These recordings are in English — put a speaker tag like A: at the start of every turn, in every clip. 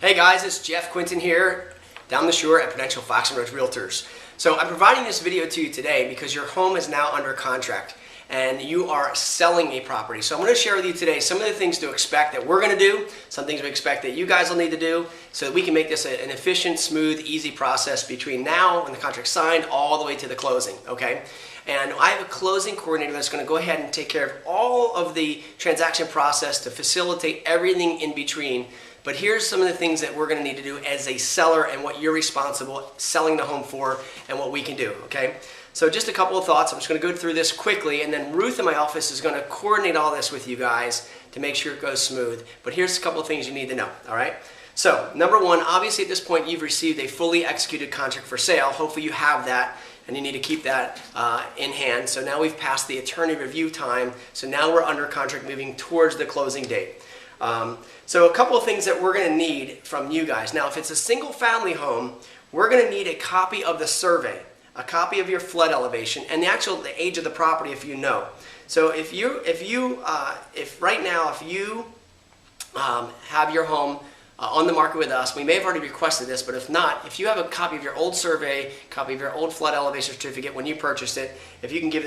A: Hey guys, it's Jeff Quintin here, down the shore at Prudential Fox & Roach Realtors. So I'm providing this video to you today because your home is now under contract and you are selling a property. So I'm going to share with you today some of the things to expect that we're going to do, some things we expect that you guys will need to do, so that we can make this an efficient, smooth, easy process between now and the contract's signed all the way to the closing, okay? And I have a closing coordinator that's going to go ahead and take care of all of the transaction process to facilitate everything in between. But here's some of the things that we're going to need to do as a seller and what you're responsible selling the home for and what we can do, okay? So just a couple of thoughts. I'm just going to go through this quickly, and then Ruth in my office is going to coordinate all this with you guys to make sure it goes smooth. But here's a couple of things you need to know, all right? So number one, obviously at this point you've received a fully executed contract for sale. Hopefully you have that, and you need to keep that in hand. So now we've passed the attorney review time, so now we're under contract moving towards the closing date. So a couple of things that we're going to need from you guys. Now, if it's a single family home, we're going to need a copy of the survey, a copy of your flood elevation, and the age of the property if you know. So if right now you have your home on the market with us, we may have already requested this, but if not, if you have a copy of your old survey, copy of your old flood elevation certificate when you purchased it, if you can give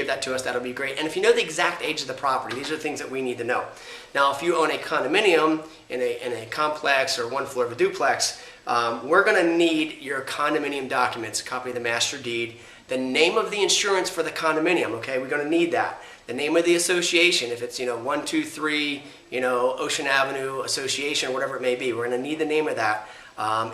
A: that to us, that'll be great. And if you know the exact age of the property, these are the things that we need to know. Now, if you own a condominium in a complex or one floor of a duplex, we're going to need your condominium documents, a copy of the master deed, the name of the insurance for the condominium, okay? We're going to need that. The name of the association, if it's 123 Ocean Avenue Association or whatever it may be, we're going to need the name of that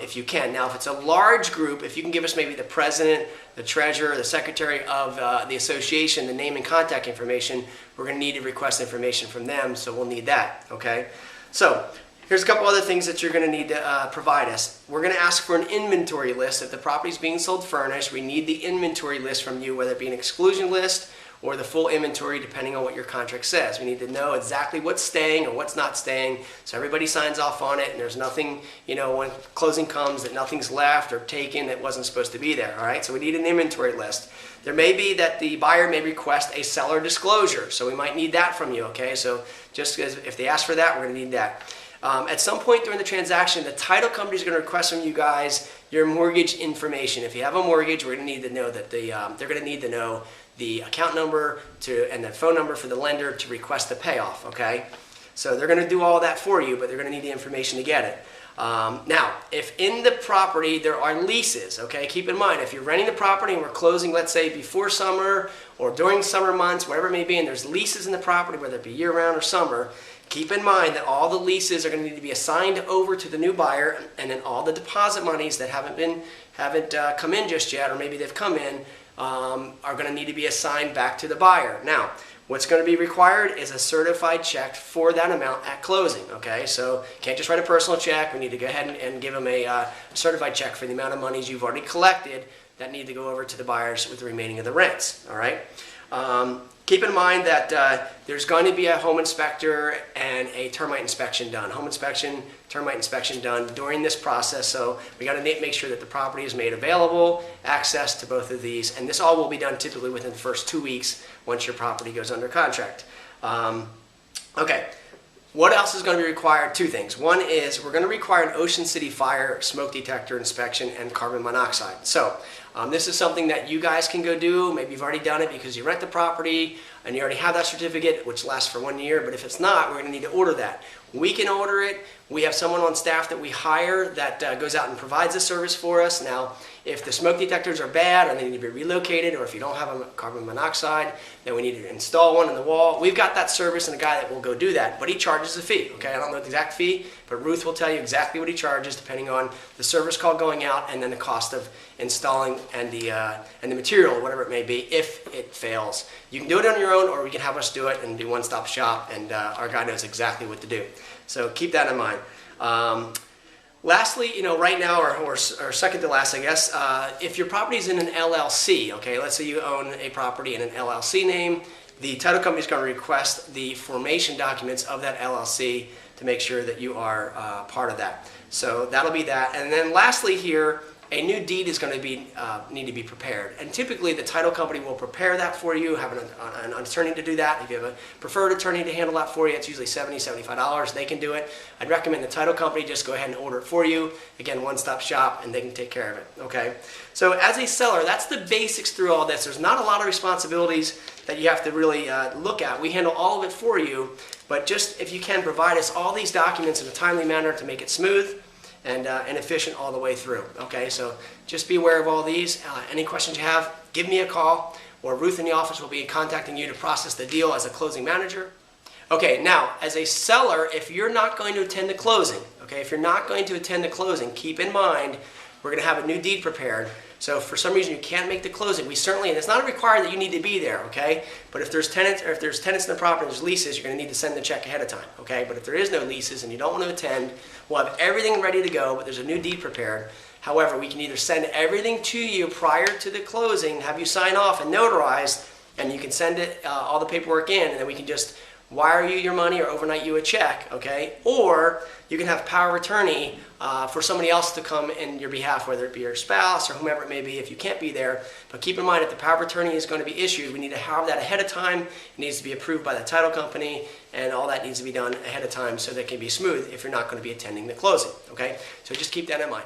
A: if you can. Now, if it's a large group, if you can give us maybe the president, the treasurer, the secretary of the association, the name and contact information, we're going to need to request information from them, so we'll need that, okay? So here's a couple other things that you're going to need to provide us. We're going to ask for an inventory list. If the property's being sold furnished, we need the inventory list from you, whether it be an exclusion list or the full inventory, depending on what your contract says. We need to know exactly what's staying or what's not staying, so everybody signs off on it and there's nothing, when closing comes, that nothing's left or taken that wasn't supposed to be there, all right? So we need an inventory list. There may be that the buyer may request a seller disclosure, so we might need that from you, okay? So just as if they ask for that, we're gonna need that. At some point during the transaction, the title company is going to request from you guys your mortgage information. If you have a mortgage, we're going to need to know that they're going to need to know the account number and the phone number for the lender to request the payoff, okay? So they're going to do all that for you, but they're going to need the information to get it. Now, if in the property there are leases, okay, keep in mind, if you're renting the property and we're closing, let's say, before summer or during summer months, whatever it may be, and there's leases in the property, whether it be year-round or summer, keep in mind that all the leases are going to need to be assigned over to the new buyer, and then all the deposit monies that haven't come in just yet, or maybe they've come in, are going to need to be assigned back to the buyer. Now, what's going to be required is a certified check for that amount at closing, okay? So you can't just write a personal check. We need to go ahead and give them a certified check for the amount of monies you've already collected that need to go over to the buyers with the remaining of the rents, all right? Keep in mind that there's going to be a home inspector and a termite inspection done. Home inspection, termite inspection done during this process, so we got to make sure that the property is made available, access to both of these, and this all will be done typically within the first 2 weeks once your property goes under contract. Okay, what else is going to be required? Two things. One is we're going to require an Ocean City fire smoke detector inspection and carbon monoxide. So this is something that you guys can go do. Maybe you've already done it because you rent the property and you already have that certificate, which lasts for 1 year, but if it's not, we're going to need to order that. We can order it. We have someone on staff that we hire that goes out and provides the service for us. Now, if the smoke detectors are bad or they need to be relocated, or if you don't have a carbon monoxide, then we need to install one in the wall. We've got that service and a guy that will go do that, but he charges a fee, okay? I don't know the exact fee, but Ruth will tell you exactly what he charges depending on the service call going out and then the cost of installing and the material, whatever it may be, if it fails. You can do it on your own, or we can have us do it and do one-stop shop, and our guy knows exactly what to do. So keep that in mind. Lastly, right now, or second to last, I guess, if your property is in an LLC, okay, let's say you own a property in an LLC name, the title company is going to request the formation documents of that LLC to make sure that you are part of that. So that'll be that. And then lastly here, a new deed is going to need to be prepared. And typically the title company will prepare that for you, have an attorney to do that. If you have a preferred attorney to handle that for you, it's usually $70, $75. They can do it. I'd recommend the title company just go ahead and order it for you. Again, one-stop shop, and they can take care of it, okay? So as a seller, that's the basics through all this. There's not a lot of responsibilities that you have to really look at. We handle all of it for you, but just if you can provide us all these documents in a timely manner to make it smooth and efficient all the way through. Okay, so just be aware of all these. Any questions you have, give me a call, or Ruth in the office will be contacting you to process the deal as a closing manager. Okay, now as a seller, if you're not going to attend the closing, okay, if you're not going to attend the closing, keep in mind we're going to have a new deed prepared. So if for some reason you can't make the closing, we certainly, and it's not required that you need to be there, okay? But if there's tenants, or if there's tenants in the property, there's leases, you're going to need to send the check ahead of time, okay? But if there is no leases and you don't want to attend, we'll have everything ready to go, but there's a new deed prepared. However, we can either send everything to you prior to the closing, have you sign off and notarize, and you can send it, all the paperwork in, and then we can just wire you your money or overnight you a check, okay? Or you can have power of attorney for somebody else to come in your behalf, whether it be your spouse or whomever it may be if you can't be there. But keep in mind, if the power of attorney is going to be issued, we need to have that ahead of time. It needs to be approved by the title company, and all that needs to be done ahead of time so that it can be smooth if you're not going to be attending the closing, okay? So just keep that in mind.